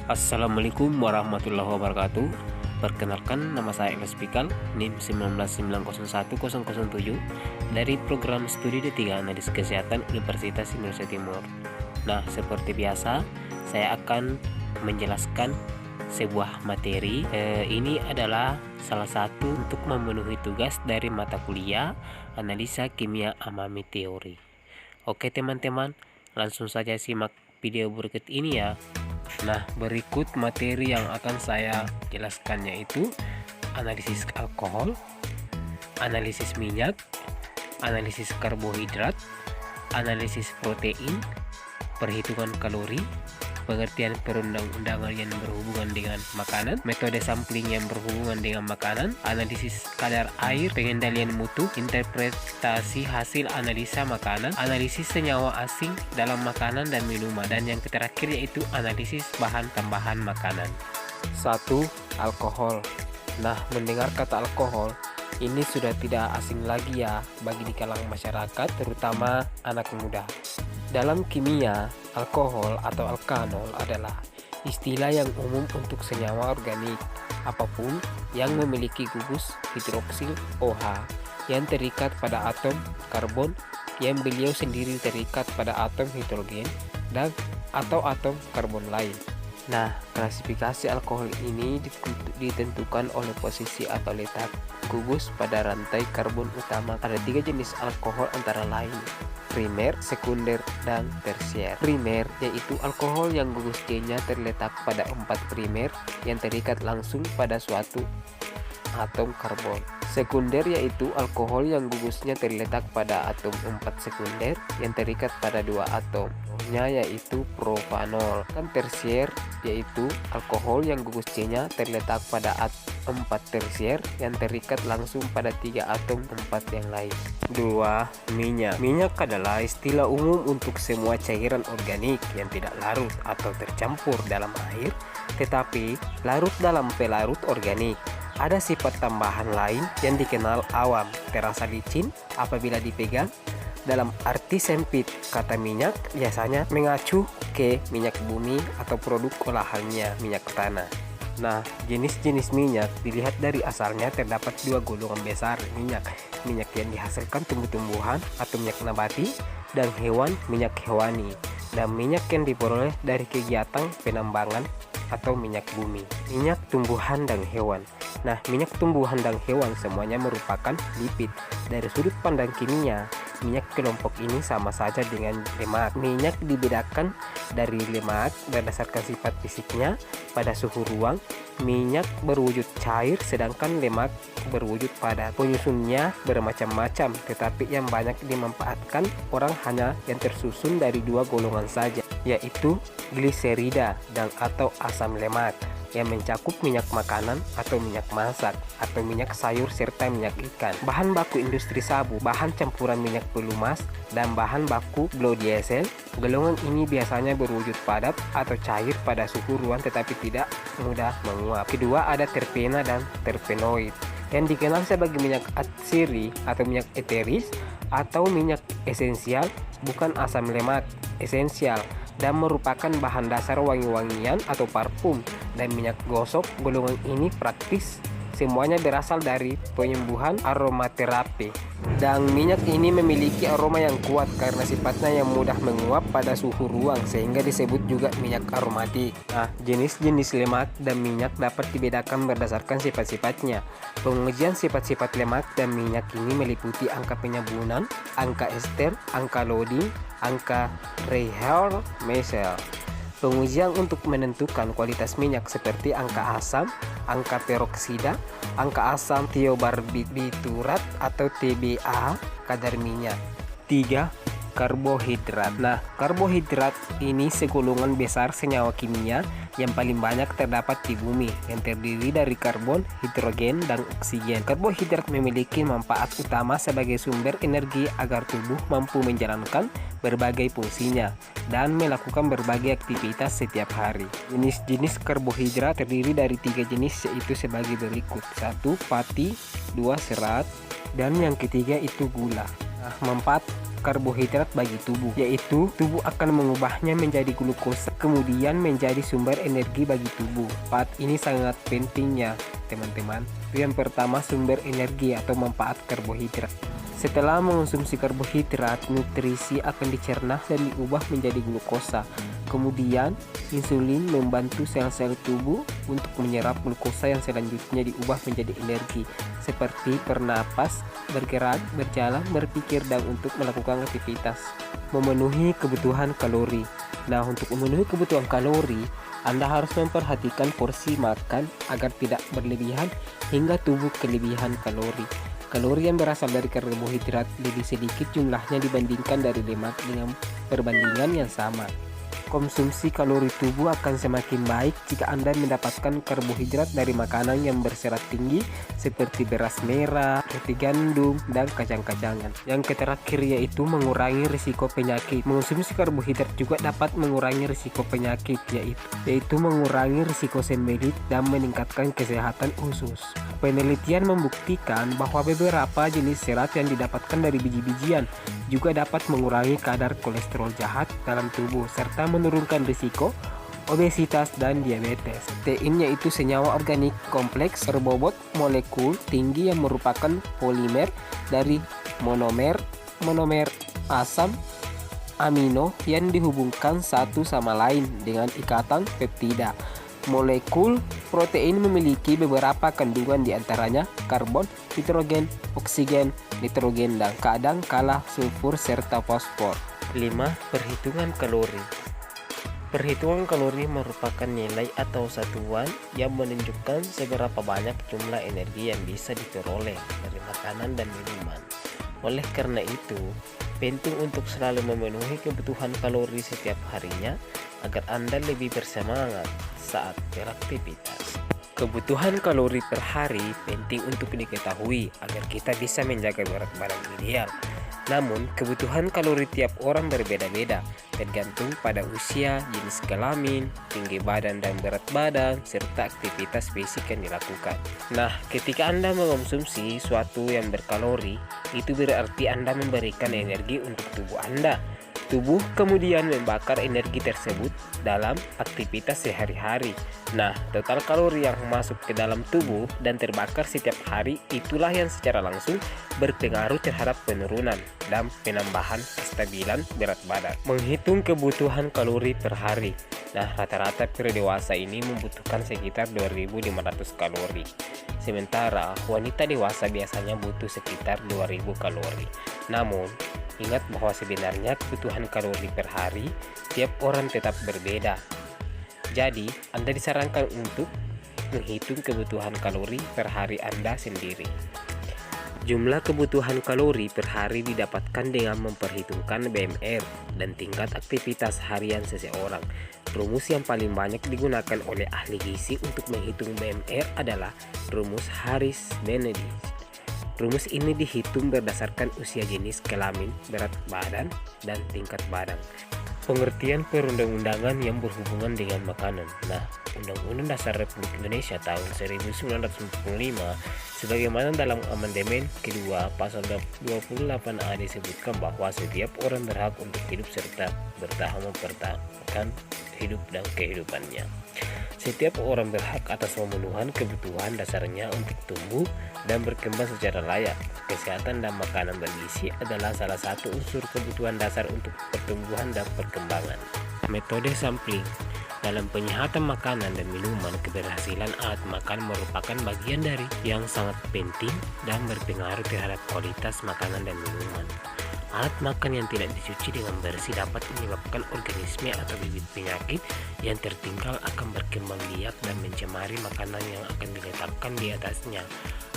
Assalamualaikum warahmatullahi wabarakatuh. Perkenalkan, nama saya Eles Pikal, NIM 199010007 dari program studi D3 Analis Kesehatan Universitas Indonesia Timur. Nah, seperti biasa, saya akan menjelaskan sebuah materi. Ini adalah salah satu untuk memenuhi tugas dari mata kuliah Analisa Kimia Amami Teori. Oke teman-teman, langsung saja simak video berikut ini ya. Nah, berikut materi yang akan saya jelaskan yaitu analisis alkohol, analisis minyak, analisis karbohidrat, analisis protein, perhitungan kalori, pengertian perundang-undangan yang berhubungan dengan makanan, metode sampling yang berhubungan dengan makanan, analisis kadar air, pengendalian mutu, interpretasi hasil analisa makanan, analisis senyawa asing dalam makanan dan minuman, dan yang terakhir yaitu analisis bahan tambahan makanan. 1. Alkohol. Nah, mendengar kata alkohol, ini sudah tidak asing lagi ya bagi di kalangan masyarakat, terutama anak muda. Dalam kimia, alkohol atau alkanol adalah istilah yang umum untuk senyawa organik apapun yang memiliki gugus hidroksil OH yang terikat pada atom karbon yang beliau sendiri terikat pada atom hidrogen dan atau atom karbon lain. Nah, klasifikasi alkohol ini ditentukan oleh posisi atau letak gugus pada rantai karbon utama. Ada 3 jenis alkohol antara lain primer, sekunder, dan tersier. Primer yaitu alkohol yang gugus C-nya terletak pada 4 primer yang terikat langsung pada suatu atom karbon. Sekunder yaitu alkohol yang gugusnya terletak pada atom 4 sekunder yang terikat pada 2 atom, yaitu propanol. Dan tersier yaitu alkohol yang gugus C-nya terletak pada 4 tersier yang terikat langsung pada 3 atom 4 yang lain. 2. Minyak. Minyak adalah istilah umum untuk semua cairan organik yang tidak larut atau tercampur dalam air, tetapi larut dalam pelarut organik. Ada sifat tambahan lain yang dikenal awam, terasa licin apabila dipegang. Dalam arti sempit, kata minyak biasanya mengacu ke minyak bumi atau produk olahannya, minyak tanah. Nah, jenis-jenis minyak dilihat dari asalnya terdapat 2 golongan besar minyak. Minyak yang dihasilkan tumbuh-tumbuhan atau minyak nabati, dan hewan, minyak hewani. Dan minyak yang diperoleh dari kegiatan penambangan atau minyak bumi. Minyak tumbuhan dan hewan. Nah, minyak tumbuhan dan hewan semuanya merupakan lipid. Dari sudut pandang kimia, minyak kelompok ini sama saja dengan lemak. Minyak dibedakan dari lemak berdasarkan sifat fisiknya. Pada suhu ruang, minyak berwujud cair, sedangkan lemak berwujud padat. Penyusunnya bermacam-macam, tetapi yang banyak dimanfaatkan orang hanya yang tersusun dari 2 golongan saja, yaitu gliserida dan atau asam lemak, yang mencakup minyak makanan atau minyak masak atau minyak sayur serta minyak ikan. Bahan baku industri sabu, bahan campuran minyak pelumas, dan bahan baku biodiesel. Golongan ini biasanya berwujud padat atau cair pada suhu ruang tetapi tidak mudah menguap. Kedua, ada terpena dan terpenoid yang dikenal sebagai minyak atsiri atau minyak eteris atau minyak esensial, bukan asam lemak esensial, dan merupakan bahan dasar wangi-wangian atau parfum. Dan minyak gosok, golongan ini praktis semuanya berasal dari penyembuhan aromaterapi. Dan minyak ini memiliki aroma yang kuat karena sifatnya yang mudah menguap pada suhu ruang sehingga disebut juga minyak aromatik. Nah, jenis-jenis lemak dan minyak dapat dibedakan berdasarkan sifat-sifatnya. Pengujian sifat-sifat lemak dan minyak ini meliputi angka penyambunan, angka ester, angka loading, angka Reichel-Meisel. Pengujian untuk menentukan kualitas minyak seperti angka asam, angka peroksida, angka asam tiobarbiturat atau TBA, kadar minyak. 3. Karbohidrat. Nah, karbohidrat ini segolongan besar senyawa kimia yang paling banyak terdapat di bumi, yang terdiri dari karbon, hidrogen, dan oksigen. Karbohidrat memiliki manfaat utama sebagai sumber energi agar tubuh mampu menjalankan berbagai fungsinya dan melakukan berbagai aktivitas setiap hari. Jenis-jenis karbohidrat terdiri dari 3 jenis, yaitu sebagai berikut. 1. Pati, 2. Serat, dan yang ketiga itu gula. Manfaat karbohidrat bagi tubuh, yaitu tubuh akan mengubahnya menjadi glukosa, kemudian menjadi sumber energi bagi tubuh. Manfaat ini sangat pentingnya teman-teman. Yang pertama, sumber energi atau manfaat karbohidrat. Setelah mengonsumsi karbohidrat, nutrisi akan dicerna dan diubah menjadi glukosa. Kemudian, insulin membantu sel-sel tubuh untuk menyerap glukosa yang selanjutnya diubah menjadi energi, seperti bernapas, bergerak, berjalan, berpikir, dan untuk melakukan aktivitas. Memenuhi kebutuhan kalori. Nah, untuk memenuhi kebutuhan kalori, Anda harus memperhatikan porsi makan agar tidak berlebihan hingga tubuh kelebihan kalori. Kalori yang berasal dari karbohidrat lebih sedikit jumlahnya dibandingkan dari lemak dengan perbandingan yang sama. Konsumsi kalori tubuh akan semakin baik jika Anda mendapatkan karbohidrat dari makanan yang berserat tinggi seperti beras merah, roti gandum, dan kacang-kacangan. Yang terakhir yaitu mengurangi risiko penyakit. Mengonsumsi karbohidrat juga dapat mengurangi risiko penyakit, yaitu mengurangi risiko sembelit dan meningkatkan kesehatan usus. Penelitian membuktikan bahwa beberapa jenis serat yang didapatkan dari biji-bijian juga dapat mengurangi kadar kolesterol jahat dalam tubuh serta menurunkan risiko obesitas dan diabetes. Tein yaitu senyawa organik kompleks berbobot molekul tinggi yang merupakan polimer dari monomer asam amino yang dihubungkan satu sama lain dengan ikatan peptida. Molekul protein memiliki beberapa kandungan diantaranya karbon, hidrogen, oksigen, nitrogen, dan kadang kala sulfur serta fosfor. 5. Perhitungan kalori. Perhitungan kalori merupakan nilai atau satuan yang menunjukkan seberapa banyak jumlah energi yang bisa diperoleh dari makanan dan minuman. Oleh karena itu, penting untuk selalu memenuhi kebutuhan kalori setiap harinya agar Anda lebih bersemangat saat beraktivitas. Kebutuhan kalori per hari penting untuk diketahui agar kita bisa menjaga berat badan ideal. Namun, kebutuhan kalori tiap orang berbeda-beda, tergantung pada usia, jenis kelamin, tinggi badan dan berat badan, serta aktivitas fisik yang dilakukan. Nah, ketika Anda mengonsumsi sesuatu yang berkalori, itu berarti Anda memberikan energi untuk tubuh Anda. Tubuh kemudian membakar energi tersebut dalam aktivitas sehari-hari. Nah, total kalori yang masuk ke dalam tubuh dan terbakar setiap hari itulah yang secara langsung berpengaruh terhadap penurunan dan penambahan kestabilan berat badan. Menghitung kebutuhan kalori per hari. Nah, rata-rata pria dewasa ini membutuhkan sekitar 2.500 kalori. Sementara wanita dewasa biasanya butuh sekitar 2.000 kalori. Namun, ingat bahwa sebenarnya kebutuhan kalori per hari tiap orang tetap berbeda. Jadi, Anda disarankan untuk menghitung kebutuhan kalori per hari Anda sendiri. Jumlah kebutuhan kalori per hari didapatkan dengan memperhitungkan BMR dan tingkat aktivitas harian seseorang. Rumus yang paling banyak digunakan oleh ahli gizi untuk menghitung BMR adalah rumus Harris-Benedict. Rumus ini dihitung berdasarkan usia, jenis kelamin, berat badan, dan tingkat badan. Pengertian perundang-undangan yang berhubungan dengan makanan. Nah, Undang-Undang Dasar Republik Indonesia tahun 1945 sebagaimana dalam amandemen kedua pasal 28A disebutkan bahwa setiap orang berhak untuk hidup serta mempertahankan hidup dan kehidupannya. Setiap orang berhak atas pemenuhan kebutuhan dasarnya untuk tumbuh dan berkembang secara layak. Kesehatan dan makanan bergizi adalah salah satu unsur kebutuhan dasar untuk pertumbuhan dan perkembangan. Metode sampling. Dalam penyihatan makanan dan minuman, keberhasilan alat makan merupakan bagian dari yang sangat penting dan berpengaruh terhadap kualitas makanan dan minuman. Alat makan yang tidak dicuci dengan bersih dapat menyebabkan organisme atau bibit penyakit yang tertinggal akan berkembang biak dan mencemari makanan yang akan diletakkan di atasnya.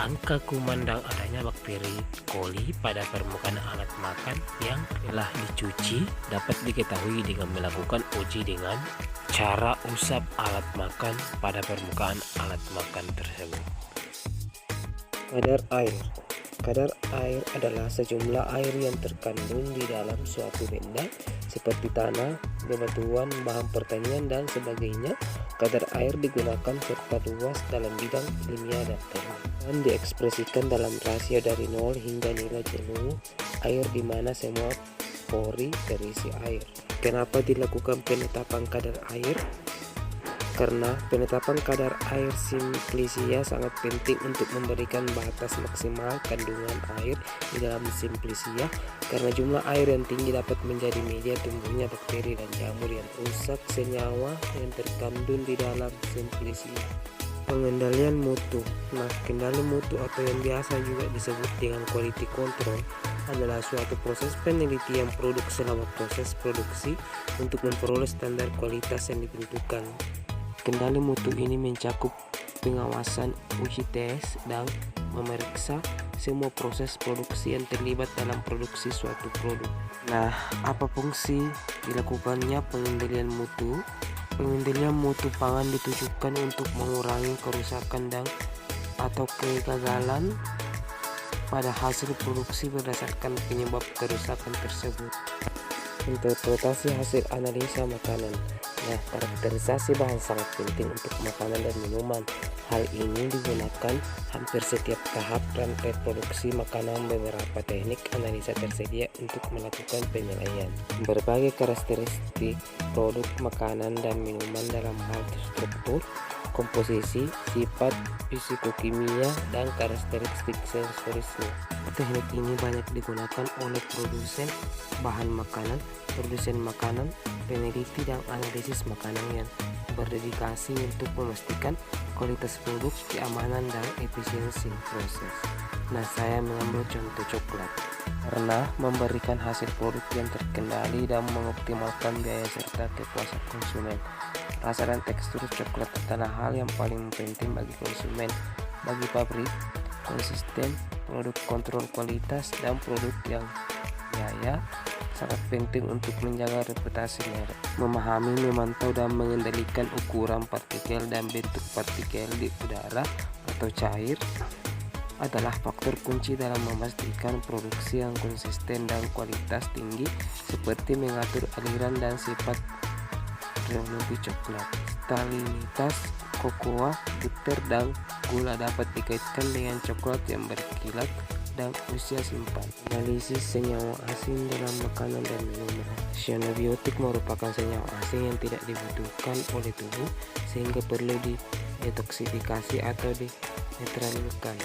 Angka kuman dan adanya bakteri coli pada permukaan alat makan yang telah dicuci dapat diketahui dengan melakukan uji dengan cara usap alat makan pada permukaan alat makan tersebut. Kadar air. Kadar air adalah sejumlah air yang terkandung di dalam suatu benda seperti tanah, bebatuan, bahan pertanian, dan sebagainya Kadar air digunakan serta luas dalam bidang ilmiah dan teknik, dan diekspresikan dalam rasio dari 0 hingga nilai jenuh air di mana semua pori terisi air. Kenapa dilakukan penetapan kadar air? Karena penetapan kadar air simplisia sangat penting untuk memberikan batas maksimal kandungan air di dalam simplisia, karena jumlah air yang tinggi dapat menjadi media tumbuhnya bakteri dan jamur yang rusak senyawa yang terkandung di dalam simplisia. Pengendalian mutu. Nah, kendali mutu atau yang biasa juga disebut dengan quality control adalah suatu proses penelitian produk selama proses produksi untuk memperoleh standar kualitas yang ditentukan. Kendali mutu ini mencakup pengawasan, uji tes, dan memeriksa semua proses produksi yang terlibat dalam produksi suatu produk. Nah, apa fungsi dilakukannya pengendalian mutu? Pengendalian mutu pangan ditujukan untuk mengurangi kerusakan dan atau kegagalan pada hasil produksi berdasarkan penyebab kerusakan tersebut. Interpretasi hasil analisa makanan. Nah, karakterisasi bahan sangat penting untuk makanan dan minuman. Hal ini digunakan hampir setiap tahap rantai produksi makanan. Beberapa teknik analisa tersedia untuk melakukan penilaian berbagai karakteristik produk makanan dan minuman dalam hal struktur, komposisi, sifat fisikokimia, dan karakteristik sensorisnya. Teknik ini banyak digunakan oleh produsen bahan makanan, peneliti dan analisis makanan yang berdedikasi untuk memastikan kualitas produk, keamanan, dan efisiensi proses. Nah, saya mengambil contoh coklat karena memberikan hasil produk yang terkendali dan mengoptimalkan biaya serta kepuasan konsumen. Rasa dan tekstur coklat adalah hal yang paling penting bagi konsumen. Bagi pabrik, konsisten produk, kontrol kualitas, dan produk yang biaya sangat penting untuk menjaga reputasi merek. Memahami, memantau, dan mengendalikan ukuran partikel dan bentuk partikel di udara atau cair adalah faktor kunci dalam memastikan produksi yang konsisten dan kualitas tinggi, seperti mengatur aliran dan sifat teknologi coklat. Salinitas, kokoa, butter, dan gula dapat dikaitkan dengan coklat yang berkilat dan usia simpan. Analisis senyawa asing dalam makanan dan minuman. Cyanobiotik merupakan senyawa asing yang tidak dibutuhkan oleh tubuh sehingga perlu detoksifikasi atau dinetralkan.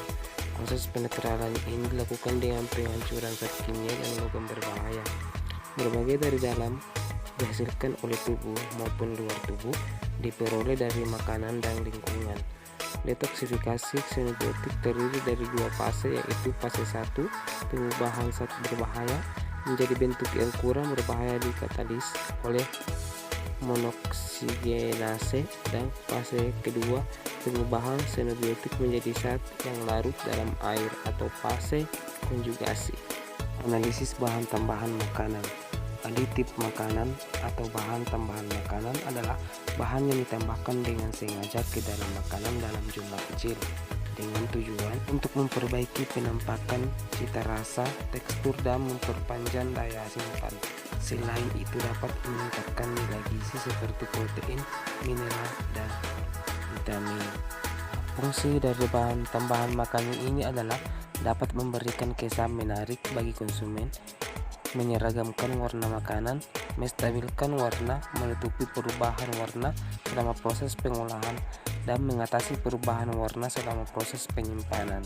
Proses penetralan ini dilakukan dengan penghancuran zat kimia dan logam berbahaya. Berbagai dari dalam dihasilkan oleh tubuh maupun luar tubuh diperoleh dari makanan dan lingkungan. Detoksifikasi cyanobiotik terdiri dari dua fase, yaitu fase 1, pengubahan zat berbahaya menjadi bentuk yang kurang berbahaya dikatalis oleh monoksigenase, dan fase kedua, pengubahan cyanobiotik menjadi zat yang larut dalam air atau fase konjugasi. Analisis bahan tambahan makanan. Aditif makanan atau bahan tambahan makanan adalah bahan yang ditambahkan dengan sengaja ke dalam makanan dalam jumlah kecil dengan tujuan untuk memperbaiki penampakan, cita rasa, tekstur, dan memperpanjang daya simpan. Selain itu dapat meningkatkan nilai gizi seperti protein, mineral, dan vitamin. Fungsi dari bahan tambahan makanan ini adalah dapat memberikan kesan menarik bagi konsumen, menyeragamkan warna makanan, menstabilkan warna, menutupi perubahan warna selama proses pengolahan, dan mengatasi perubahan warna selama proses penyimpanan.